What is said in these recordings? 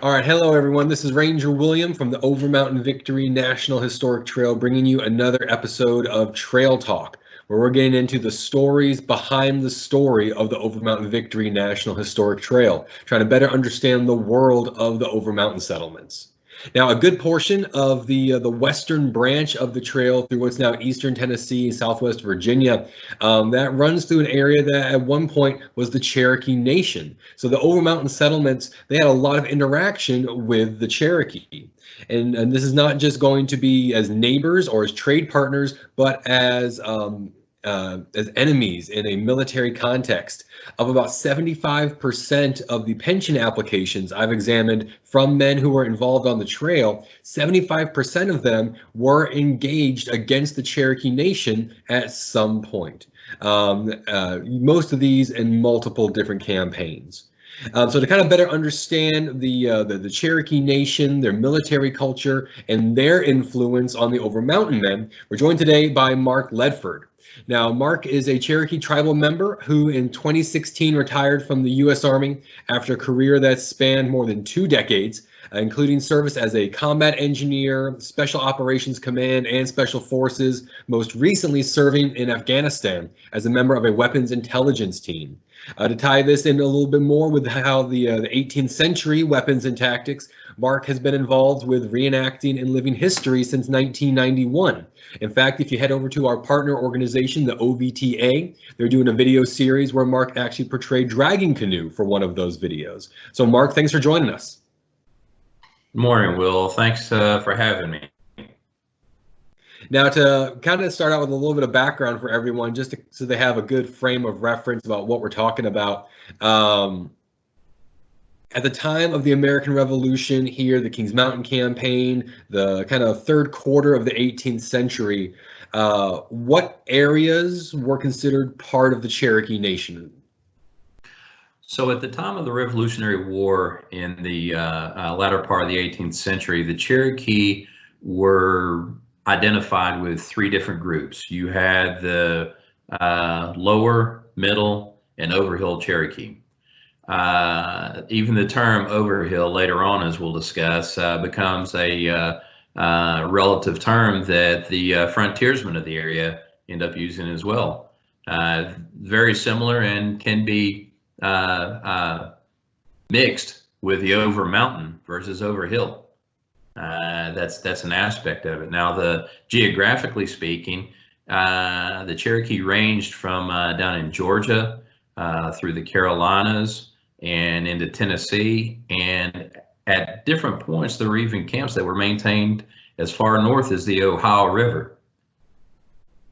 All right, hello everyone. This is Ranger William from the Overmountain Victory National Historic Trail, bringing you another episode of Trail Talk, where we're getting into the stories behind the story of the Overmountain Victory National Historic Trail, trying to better understand the world of the Overmountain settlements. Now, a good portion of the western branch of the trail through what's now eastern Tennessee, southwest Virginia, that runs through an area that at one point was the Cherokee Nation. So the Overmountain settlements, they had a lot of interaction with the Cherokee. And this is not just going to be as neighbors or as trade partners, but as enemies in a military context. Of about 75% of the pension applications I've examined from men who were involved on the trail, 75% of them were engaged against the Cherokee Nation at some point. Most of these in multiple different campaigns. So to kind of better understand the Cherokee Nation, their military culture, and their influence on the Overmountain Men, we're joined today by Mark Ledford. Now, Mark is a Cherokee tribal member who in 2016 retired from the U.S. Army after a career that spanned more than 2 decades, including service as a combat engineer, Special Operations Command, and Special Forces, most recently serving in Afghanistan as a member of a weapons intelligence team. To tie this in a little bit more with how the 18th century weapons and tactics, Mark has been involved with reenacting and living history since 1991. In fact, if you head over to our partner organization, the OVTA, they're doing a video series where Mark actually portrayed Dragging Canoe for one of those videos. So Mark, thanks for joining us. Good morning, Will. Thanks for having me. Now, to kind of start out with a little bit of background for everyone, just so they have a good frame of reference about what we're talking about. At the time of the American Revolution here, the Kings Mountain Campaign, the kind of third quarter of the 18th century, what areas were considered part of the Cherokee Nation? So at the time of the Revolutionary War in the latter part of the 18th century, the Cherokee were identified with 3 different groups. You had the lower, middle, and overhill Cherokee. Even the term overhill later on, as we'll discuss, becomes a relative term that the frontiersmen of the area end up using as well. Very similar and can be mixed with the Overmountain versus overhill. That's an aspect of it. Now, geographically speaking, the Cherokee ranged from down in Georgia through the Carolinas and into Tennessee, and at different points there were even camps that were maintained as far north as the Ohio River.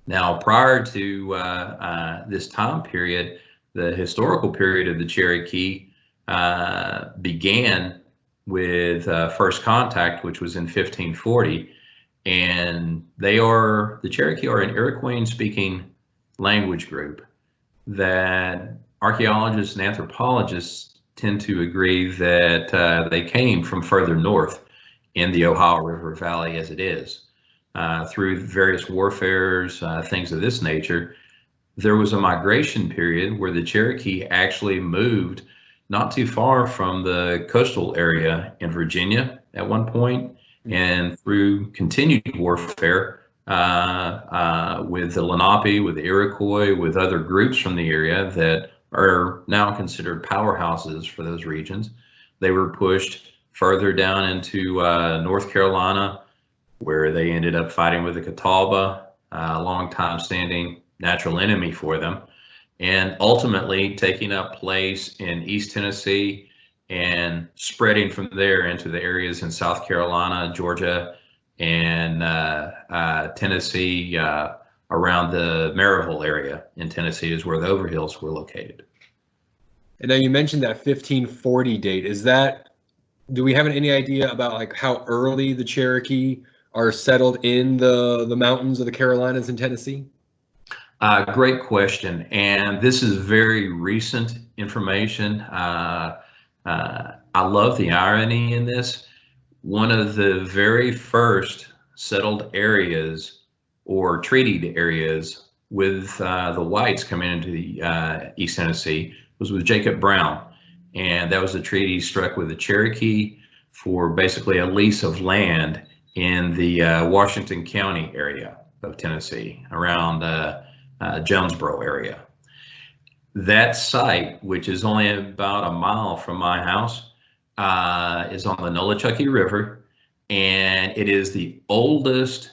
Now, prior to this time period, the historical period of the Cherokee began with first contact, which was in 1540, and the Cherokee are an Iroquoian-speaking language group that archaeologists and anthropologists tend to agree that they came from further north in the Ohio River Valley as it is. Through various warfares, things of this nature, there was a migration period where the Cherokee actually moved not too far from the coastal area in Virginia at one point, and through continued warfare with the Lenape, with the Iroquois, with other groups from the area that are now considered powerhouses for those regions. They were pushed further down into North Carolina, where they ended up fighting with the Catawba, a long time standing natural enemy for them, and ultimately taking up place in East Tennessee and spreading from there into the areas in South Carolina, Georgia, and Tennessee. Around the Maryville area in Tennessee is where the Overhills were located. And now you mentioned that 1540 date. Do we have any idea about like how early the Cherokee are settled in the mountains of the Carolinas and Tennessee? Great question, and this is very recent information. I love the irony in this. One of the very first settled areas or treated areas with the whites coming into the East Tennessee was with Jacob Brown, and that was a treaty struck with the Cherokee, for basically a lease of land in the Washington County area of Tennessee, around Jonesboro area. That site, which is only about a mile from my house, is on the Nolichucky River, and it is the oldest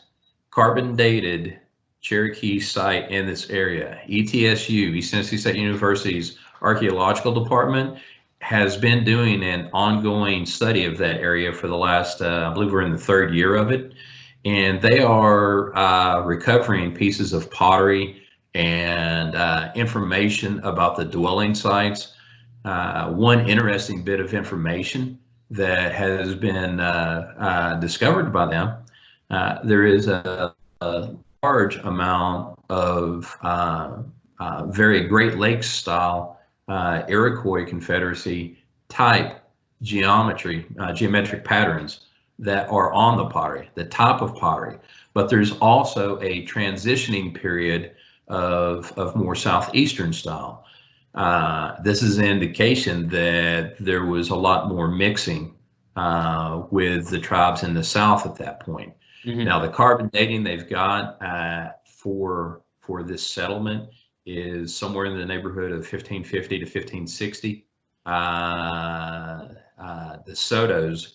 carbon dated Cherokee site in this area. ETSU, East Tennessee State University's Archaeological Department, has been doing an ongoing study of that area for the last, I believe we're in the third year of it. And they are recovering pieces of pottery and information about the dwelling sites. One interesting bit of information that has been discovered by them, there is a large amount of very Great Lakes style Iroquois Confederacy type geometric patterns that are on the pottery, the top of pottery. But there's also a transitioning period of more southeastern style. This is an indication that there was a lot more mixing with the tribes in the south at that point. Mm-hmm. Now, the carbon dating they've got for this settlement is somewhere in the neighborhood of 1550 to 1560. The Soto's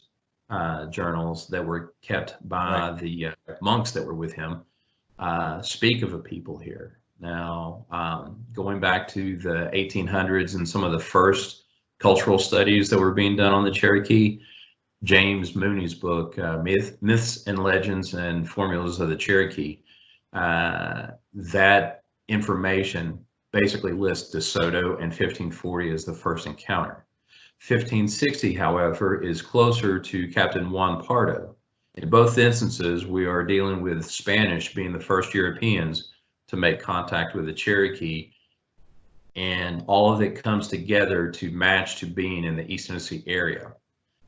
journals that were kept by the monks that were with him speak of a people here. Now, going back to the 1800s and some of the first cultural studies that were being done on the Cherokee, James Mooney's book, Myths and Legends and Formulas of the Cherokee, that information basically lists DeSoto and 1540 as the first encounter. 1560, however, is closer to Captain Juan Pardo. In both instances, we are dealing with Spanish being the first Europeans to make contact with the Cherokee, and all of it comes together to match to being in the East Tennessee area.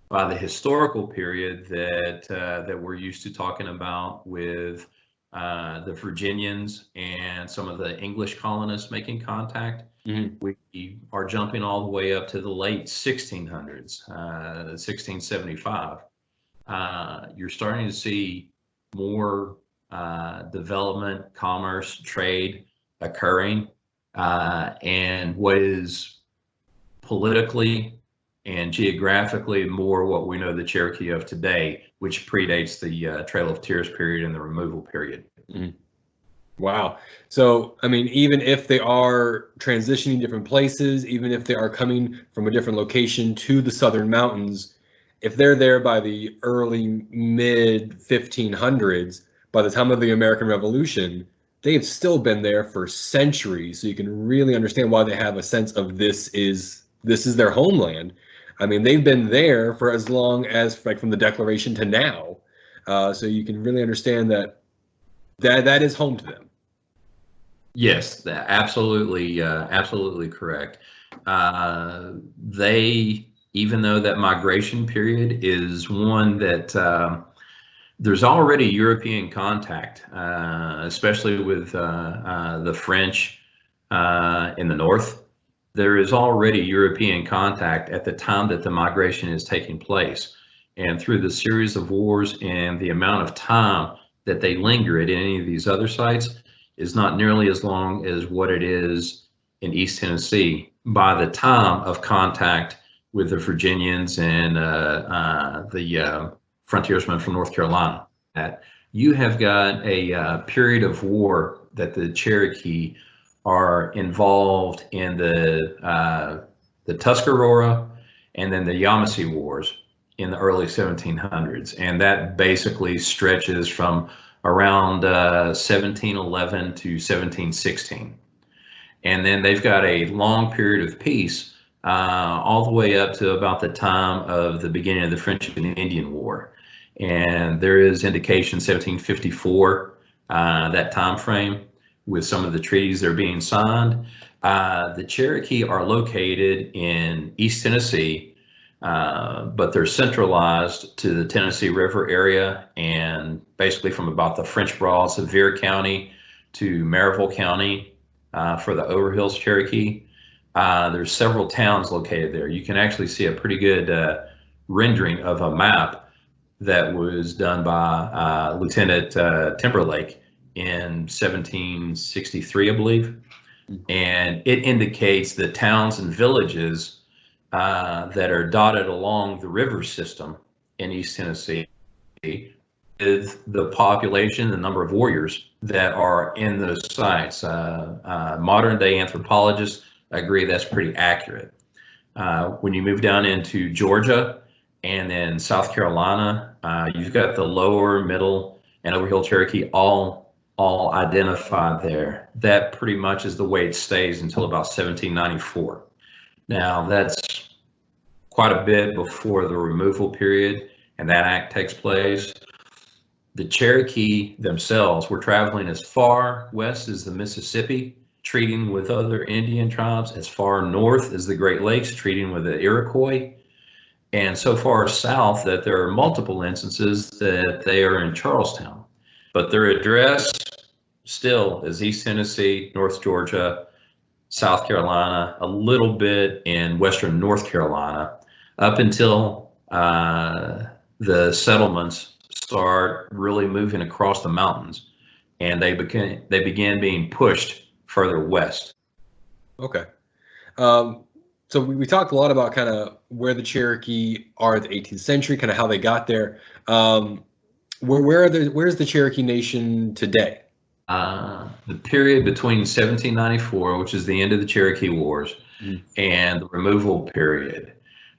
By the historical period that we're used to talking about with the Virginians and some of the English colonists making contact, mm-hmm. we are jumping all the way up to the late 1600s, 1675. You're starting to see more development, commerce, trade occurring, and what is politically and geographically more what we know the Cherokee of today, which predates the Trail of Tears period and the removal period. Mm-hmm. Wow. So, I mean, even if they are transitioning different places, even if they are coming from a different location to the Southern Mountains, if they're there by the early mid 1500s, by the time of the American Revolution, they've still been there for centuries. So you can really understand why they have a sense of this is their homeland. I mean, they've been there for as long as, like, from the Declaration to now. So you can really understand that is home to them. Yes, absolutely, absolutely correct. They, even though that migration period is one that there's already European contact, especially with the French in the north. There is already European contact at the time that the migration is taking place. And through the series of wars and the amount of time that they linger at any of these other sites is not nearly as long as what it is in East Tennessee by the time of contact with the Virginians and the frontiersmen from North Carolina. You have got a period of war that the Cherokee are involved in the Tuscarora and then the Yamasee Wars in the early 1700s, and that basically stretches from around 1711 to 1716. And then they've got a long period of peace all the way up to about the time of the beginning of the French and Indian War. And there is indication 1754, that time frame, with some of the treaties that are being signed. The Cherokee are located in East Tennessee, but they're centralized to the Tennessee River area, and basically from about the French Broad, Sevier County to Maryville County for the Overhills Cherokee. There's several towns located there. You can actually see a pretty good rendering of a map that was done by Lieutenant Timberlake in 1763, I believe. And it indicates the towns and villages that are dotted along the river system in East Tennessee, is the population, the number of warriors that are in those sites. Modern day anthropologists agree that's pretty accurate. When you move down into Georgia and then South Carolina, you've got the lower, middle, and Overhill Cherokee all identified there. That pretty much is the way it stays until about 1794. Now, that's quite a bit before the removal period, and that act takes place. The Cherokee themselves were traveling as far west as the Mississippi, treating with other Indian tribes, as far north as the Great Lakes, treating with the Iroquois, and so far south that there are multiple instances that they are in Charlestown. But their address still is East Tennessee, North Georgia, South Carolina, a little bit in western North Carolina, up until the settlements start really moving across the mountains, and they began being pushed further west. Okay. So we talked a lot about kind of where the Cherokee are at the 18th century, kind of how they got there. Where's the Cherokee Nation today? The period between 1794, which is the end of the Cherokee Wars, and the removal period.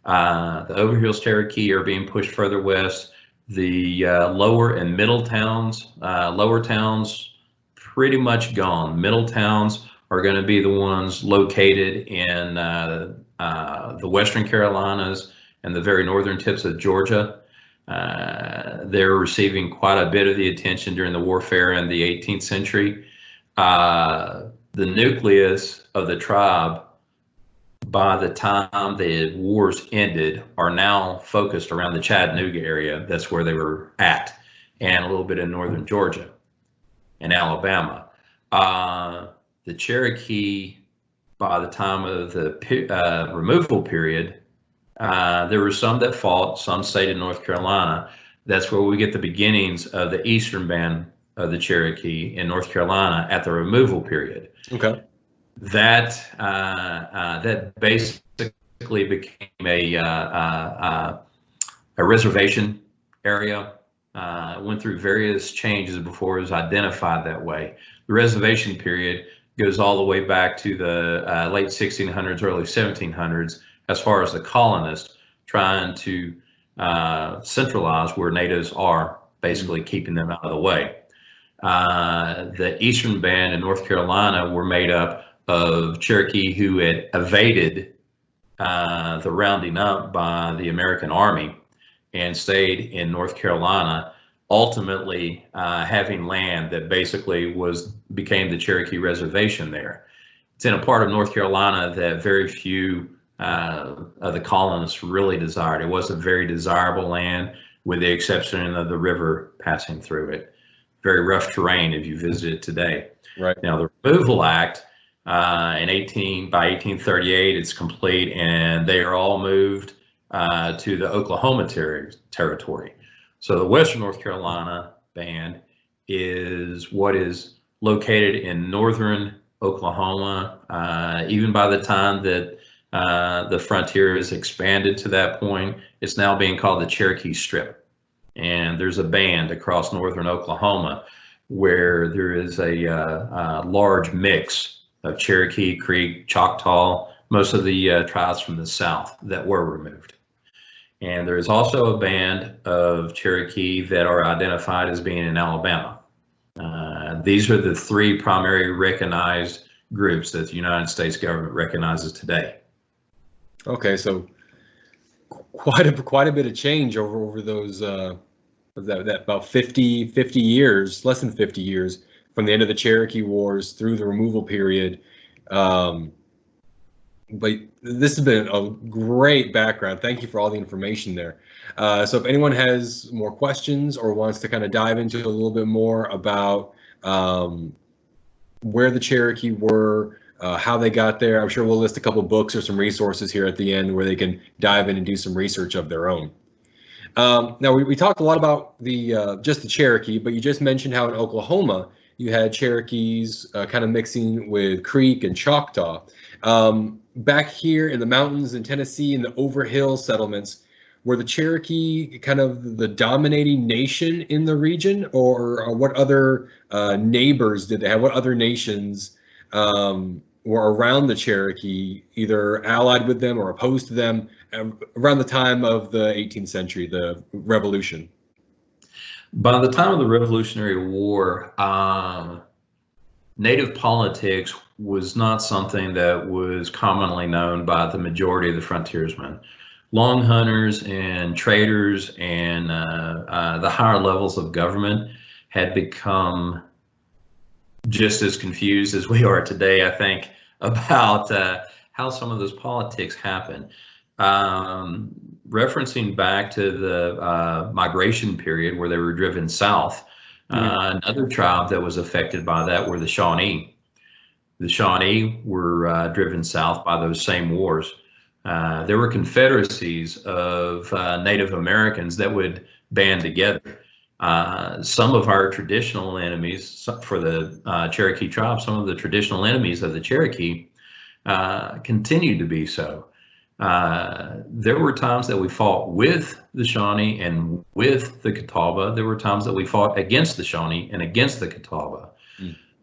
The Overhill Cherokee are being pushed further west. The lower and middle towns, lower towns pretty much gone. Middle towns are going to be the ones located in the Western Carolinas and the very northern tips of Georgia. They're receiving quite a bit of the attention during the warfare in the 18th century. The nucleus of the tribe, by the time the wars ended, are now focused around the Chattanooga area. That's where they were at, and a little bit in northern Georgia and Alabama. The Cherokee, by the time of the removal period, there were some that fought, some stayed in North Carolina. That's where we get the beginnings of the eastern band of the Cherokee in North Carolina at the removal period. Okay. That basically became a reservation area. Went through various changes before it was identified that way. The reservation period goes all the way back to the late 1600s, early 1700s, as far as the colonists trying to centralize where natives are, basically keeping them out of the way. The eastern band in North Carolina were made up of Cherokee who had evaded the rounding up by the American Army and stayed in North Carolina, ultimately having land that basically became the Cherokee Reservation there. It's in a part of North Carolina that very few of the colonists really desired. It was a very desirable land, with the exception of the river passing through it. Very rough terrain if you visit it today. Right. Now, the Removal Act by 1838, it's complete, and they are all moved to the Oklahoma territory. So the Western North Carolina band is what is located in northern Oklahoma. Even by the time that the frontier is expanded to that point, it's now being called the Cherokee Strip. And there's a band across northern Oklahoma where there is a large mix of Cherokee, Creek, Choctaw, most of the tribes from the south that were removed. And there is also a band of Cherokee that are identified as being in Alabama. These are the three primary recognized groups that the United States government recognizes today. Okay, so quite a bit of change over those that about 50 years, less than 50 years from the end of the Cherokee Wars through the removal period. But this has been a great background. Thank you for all the information there. So if anyone has more questions or wants to kind of dive into a little bit more about where the Cherokee were how they got there. I'm sure we'll list a couple books or some resources here at the end where they can dive in and do some research of their own. Now, we talked a lot about the just the Cherokee, but you just mentioned how in Oklahoma you had Cherokees kind of mixing with Creek and Choctaw. Back here in the mountains in Tennessee, in the Overhill settlements, were the Cherokee kind of the dominating nation in the region, or what other neighbors did they have? What other nations were around the Cherokee, either allied with them or opposed to them around the time of the 18th century, the Revolution? By the time of the Revolutionary War, native politics was not something that was commonly known by the majority of the frontiersmen. Long hunters and traders and the higher levels of government had become just as confused as we are today, I think, about how some of those politics happen. Referencing back to the migration period where they were driven south, another tribe that was affected by that were the Shawnee. The Shawnee were driven south by those same wars. There were confederacies of Native Americans that would band together. Some of our traditional enemies for the Cherokee tribe, some of the traditional enemies of the Cherokee continued to be so. There were times that we fought with the Shawnee and with the Catawba. There were times that we fought against the Shawnee and against the Catawba.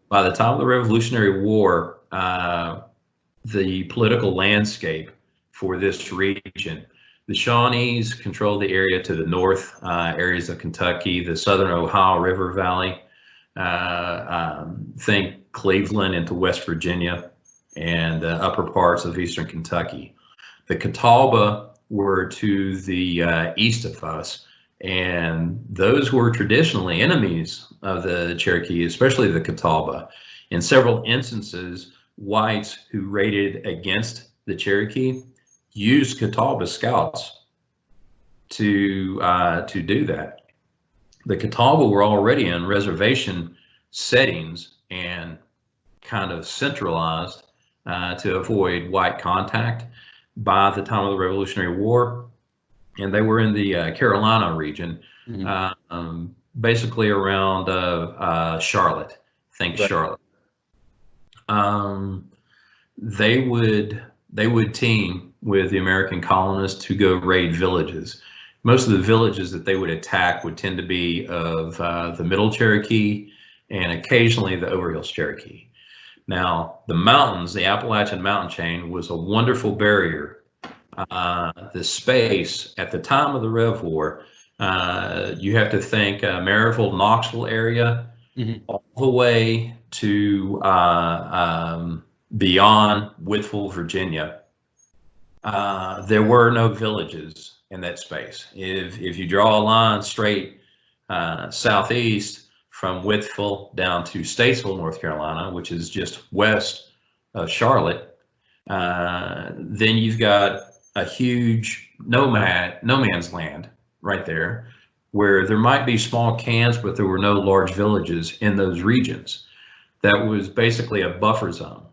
By the time of the Revolutionary War, the political landscape for this region, the Shawnees controlled the area to the north, areas of Kentucky, the southern Ohio River Valley, think Cleveland into West Virginia, and upper parts of eastern Kentucky. The Catawba were to the east of us, and those were traditionally enemies of the Cherokee, especially the Catawba. In several instances, whites who raided against the Cherokee used Catawba scouts to do that. The Catawba were already in reservation settings and kind of centralized to avoid white contact by the time of the Revolutionary War, and they were in the Carolina region, basically around Charlotte. Think right. Charlotte. They would team with the American colonists to go raid villages. Most of the villages that they would attack would tend to be of the Middle Cherokee and occasionally the Overhill Cherokee. Now, the mountains, the Appalachian mountain chain, was a wonderful barrier. The space at the time of the Rev War, you have to think Maryville, Knoxville area, all the way to beyond Whitfield, Virginia. There were no villages in that space. If you draw a line straight southeast from Whitfield down to Statesville, North Carolina, which is just west of Charlotte, then you've got a huge no man's land right there, where there might be small camps, but there were no large villages in those regions. That was basically a buffer zone.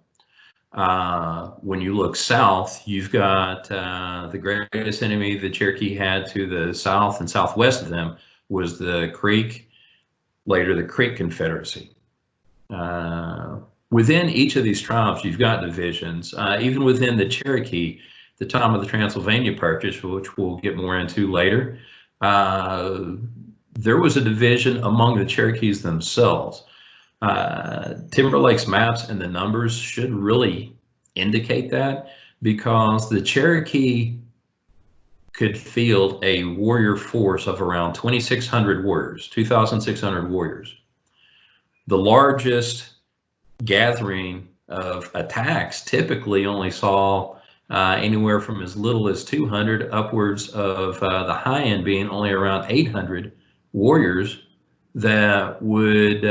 When you look south, you've got the greatest enemy the Cherokee had to the south and southwest of them was the Creek, later the Creek Confederacy. Within each of these tribes, you've got divisions. Even within the Cherokee, the time of the Transylvania Purchase, which we'll get more into later, there was a division among the Cherokees themselves. Timberlake's maps and the numbers should really indicate that, because the Cherokee could field a warrior force of around 2,600 warriors, 2,600 warriors. The largest gathering of attacks typically only saw anywhere from as little as 200 upwards of the high end being only around 800 warriors that would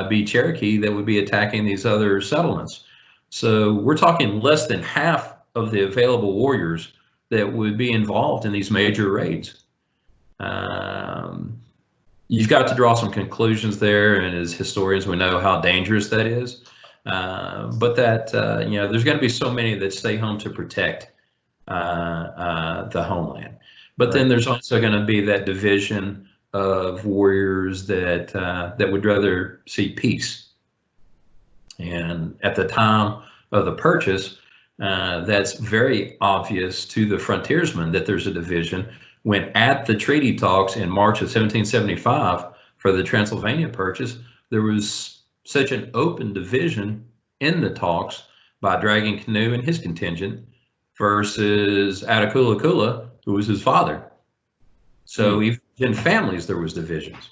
be Cherokee that would be attacking these other settlements. So we're talking less than half of the available warriors that would be involved in these major raids. You've got to draw some conclusions there, and as historians we know how dangerous that is. But that, there's going to be so many that stay home to protect the homeland. But then there's also going to be that division of warriors that would rather see peace. And at the time of the purchase, that's very obvious to the frontiersmen that there's a division, when at the treaty talks in March of 1775 for the Transylvania purchase, there was such an open division in the talks by Dragging Canoe and his contingent versus Attaculla, who was his father. So even in families, there was divisions.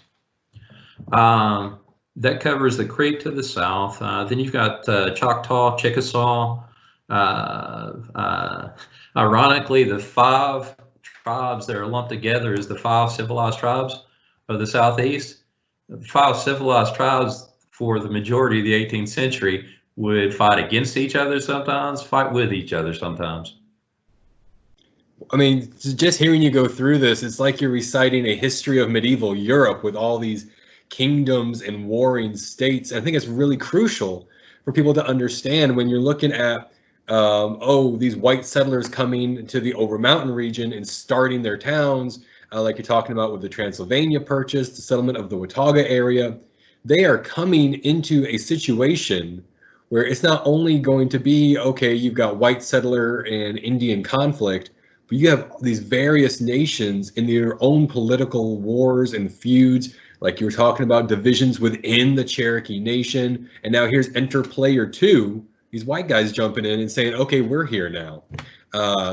That covers the Creek to the south. Then you've got Choctaw, Chickasaw. Ironically, the 5 tribes that are lumped together as the 5 civilized tribes of the Southeast. The 5 civilized tribes for the majority of the 18th century would fight against each other sometimes, fight with each other sometimes. I mean, just hearing you go through this, it's like you're reciting a history of medieval Europe with all these kingdoms and warring states. I think it's really crucial for people to understand when you're looking at, these white settlers coming to the Overmountain region and starting their towns, like you're talking about with the Transylvania purchase, the settlement of the Watauga area. They are coming into a situation where it's not only going to be, okay, you've got white settler and Indian conflict, but you have these various nations in their own political wars and feuds, like you were talking about divisions within the Cherokee Nation. And now here's enter player 2, these white guys jumping in and saying, okay, we're here now.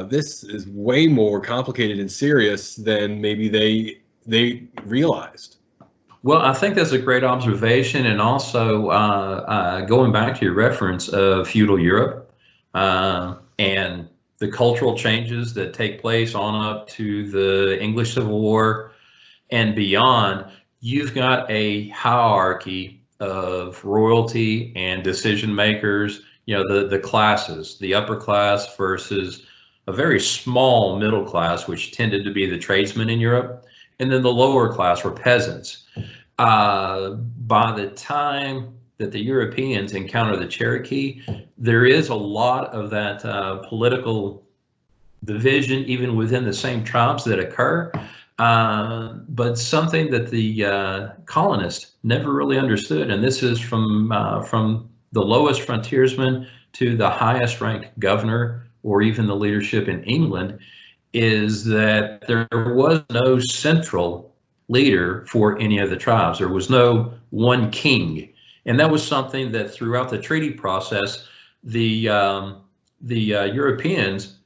This is way more complicated and serious than maybe they realized. Well, I think that's a great observation. And also going back to your reference of feudal Europe and the cultural changes that take place on up to the English Civil War and beyond, you've got a hierarchy of royalty and decision makers, the classes, the upper class versus a very small middle class, which tended to be the tradesmen in Europe, and then the lower class were peasants. By the time that the Europeans encounter the Cherokee, there is a lot of that political division even within the same tribes that occur, but something that the colonists never really understood, and this is from the lowest frontiersman to the highest ranked governor or even the leadership in England, is that there was no central leader for any of the tribes. There was no one king. And that was something that throughout the treaty process, the Europeans,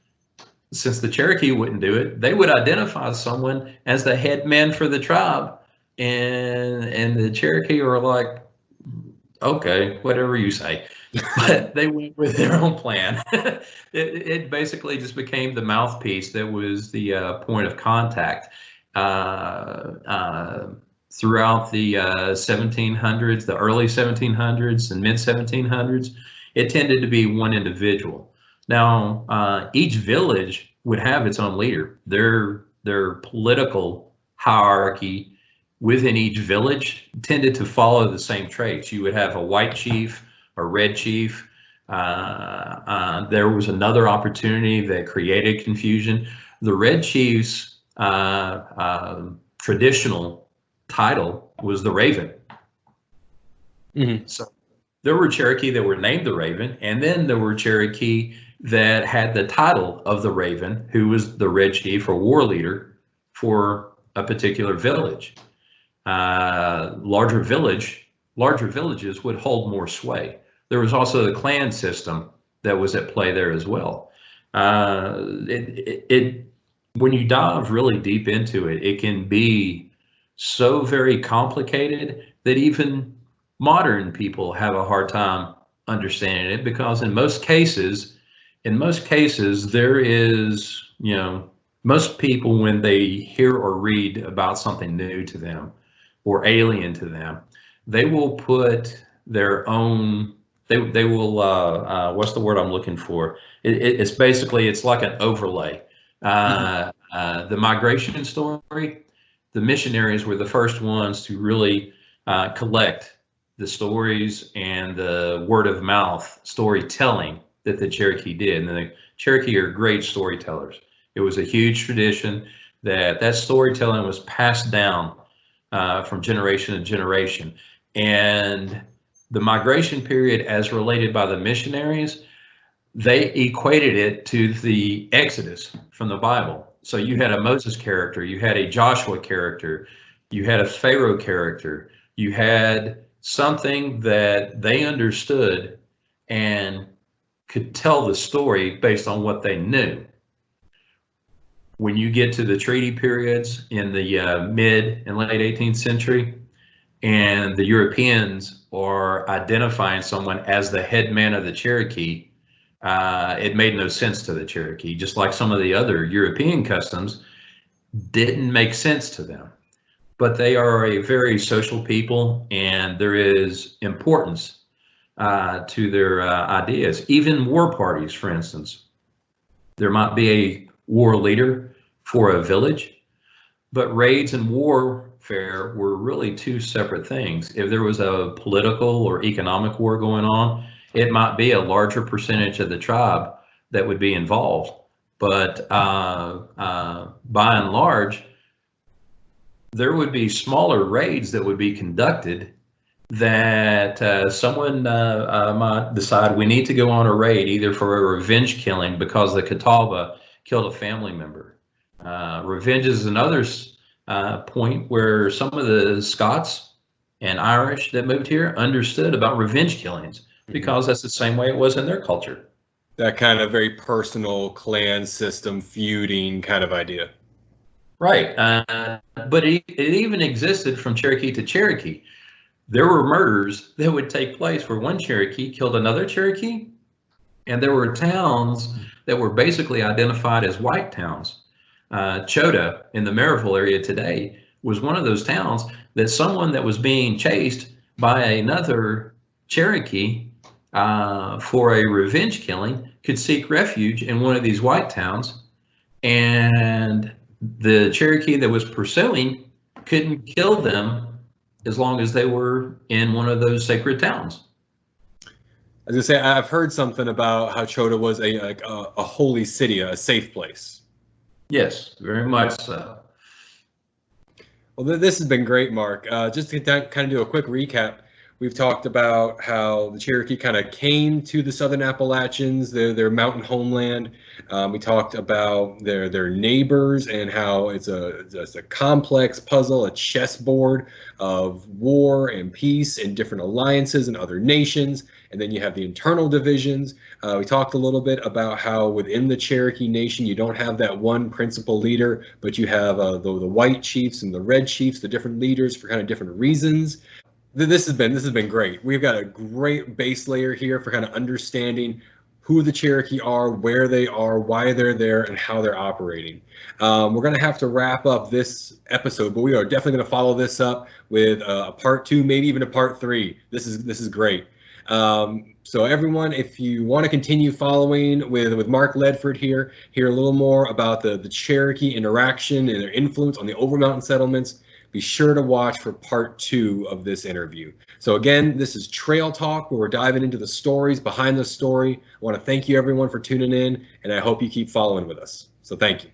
since the Cherokee wouldn't do it, they would identify someone as the head man for the tribe. And the Cherokee were like, okay, whatever you say. But they went with their own plan. It basically just became the mouthpiece that was the point of contact. Throughout the 1700s, the early 1700s and mid 1700s, it tended to be one individual. Now, each village would have its own leader. Their political hierarchy within each village tended to follow the same traits. You would have a white chief, a red chief. There was another opportunity that created confusion. The red chief's traditional title was the Raven. So there were Cherokee that were named the Raven, and then there were Cherokee that had the title of the Raven, who was the red chief or war leader for a particular village. Larger villages would hold more sway. There was also the clan system that was at play there as well. When you dive really deep into it, it can be so very complicated that even modern people have a hard time understanding it, because in most cases there is, most people, when they hear or read about something new to them or alien to them, they will put their own, they will, what's the word I'm looking for? It's basically, it's like an overlay. The migration story, the missionaries were the first ones to really collect the stories and the word of mouth storytelling that the Cherokee did. And the Cherokee are great storytellers. It was a huge tradition that storytelling was passed down from generation to generation. And the migration period, as related by the missionaries, they equated it to the Exodus from the Bible. So you had a Moses character, you had a Joshua character, you had a Pharaoh character, you had something that they understood and could tell the story based on what they knew. When you get to the treaty periods in the mid and late 18th century, and the Europeans are identifying someone as the head man of the Cherokee, it made no sense to the Cherokee, just like some of the other European customs didn't make sense to them. But they are a very social people, and there is importance to their ideas. Even war parties, for instance. There might be a war leader for a village, but raids and warfare were really two separate things. If there was a political or economic war going on, it might be a larger percentage of the tribe that would be involved. But by and large, there would be smaller raids that would be conducted that someone might decide we need to go on a raid, either for a revenge killing because the Catawba killed a family member. Revenge is another point where some of the Scots and Irish that moved here understood about revenge killings, because that's the same way it was in their culture. That kind of very personal clan system feuding kind of idea. Right. But it even existed from Cherokee to Cherokee. There were murders that would take place where one Cherokee killed another Cherokee, and there were towns that were basically identified as white towns. Chota in the Maryville area today was one of those towns that someone that was being chased by another Cherokee for a revenge killing could seek refuge in one of these white towns, and the Cherokee that was pursuing couldn't kill them as long as they were in one of those sacred towns. I was gonna say, I've heard something about how Chota was a holy city, a safe place. Yes, very much so. Well, this has been great, Mark. Just to kind of do a quick recap, we've talked about how the Cherokee kind of came to the Southern Appalachians, their mountain homeland. We talked about their neighbors and how it's a complex puzzle, a chessboard of war and peace and different alliances and other nations. And then you have the internal divisions. We talked a little bit about how within the Cherokee Nation, you don't have that one principal leader, but you have the white chiefs and the red chiefs, the different leaders for kind of different reasons. This has been great. We've got a great base layer here for kind of understanding who the Cherokee are, where they are, why they're there, and how they're operating. We're going to have to wrap up this episode, but we are definitely going to follow this up with a part 2, maybe even a part 3. This is great. So everyone, if you want to continue following with Mark Ledford here, hear a little more about the Cherokee interaction and their influence on the Overmountain settlements, be sure to watch for part 2 of this interview. So again, this is Trail Talk, where we're diving into the stories behind the story. I want to thank you everyone for tuning in, and I hope you keep following with us. So thank you.